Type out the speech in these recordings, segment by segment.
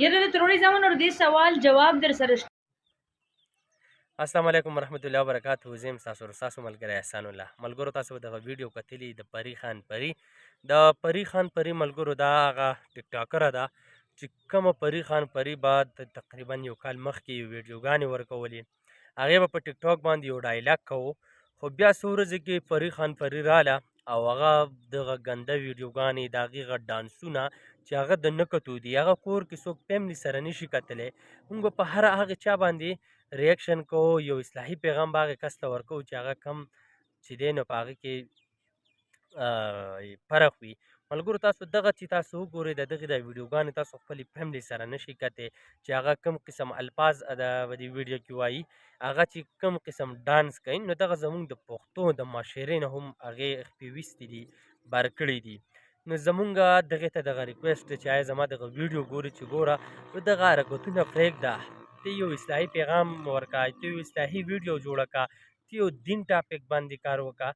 یره د تروریزم اور دې سوال جواب در سره شته. السلام علیکم ورحمت الله وبرکاتہ. زم تاسو رساسو ملګری احسان الله ملګرو تاسو دغه ویډیو کتلی د پری خان پری ملګرو دا هغه ټیک ټاکر ده چې کوم پری خان پری بعد تقریبا یو کال مخکې ویډیوګانې ورکولې هغه په ټیک ټاک باندې یو ډایلاګ کوو خو بیا څو ورځې کې پری خان پری رااله او هغه دغه ګنده ویډیوګانې د هغې هغه ډانسونه چې هغه د نه کتو دي هغه کور کې څوک فیملی سره نشي کتلی موږ به په هر هغه چا باندې ریاکشن کوو یو اصلاحي پیغام به هغې کس ته ورکوو چې هغه کم چې دی نو په هغې کې فرق وي. ملګرو تاسو دغه چې تاسو وګورئ د دغې د ویډیوګانې تاسو خپلې فیملی سره نشئ کتی چې هغه کوم قسم الفاظ د دې ویډیو کې وایي هغه چې کوم قسم ډانس کوي نو دغه زموږ د پښتو د معاشرې نه هم هغې خپې ویستې دي بار کړي دي. نو زمونږ دغې ته دغه ریکویسټ دی چې آیا زما دغه ویډیو ګوري چې ګوره نو دغه حرکتونه پرېږده ته یو اصلاحي پیغام ورکړه ته یو اصلاحي ویډیو جوړه کړه ته یو دین ټاپک باندې کار وکړه.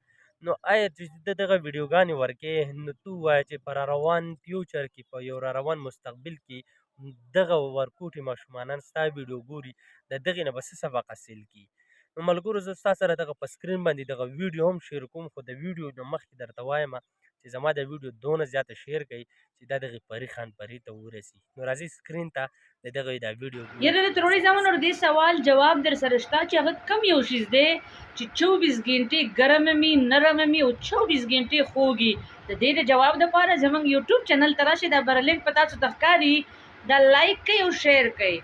نو آیا چې ته دغه ویډیوګانې ورکې نو ته ووایه چې په راروان فیوچر کې په یو راروان مستقبل کې دغه ورکوټي ماشومانان ستا ویډیو ګوري د دغې نه به څه سبق حاصل کړي. نو ملګرو زه ستا سره دغه په سکرین باندې دغه ویډیو هم شیر کوم خو د ویډیو نه مخکې درته وایم چې زما د ویډیو دونه زیاته شیر کړئ چې دا دغې پری خان پری ته ورسي. نو راځئ سکرین ته د دغې دا ویډیو یره د تروریزم اور دې سوال جواب در سره شته چې هغه کم یو شیز دی چې 24 غنټې ګرم می نرم می او 24 غنټې خوږي. د دې د جواب لپاره زموږ یوټیوب چینل ته راشئ دا بر لینک پتا څه تخکاری دا لایک کړئ او شیر کړئ.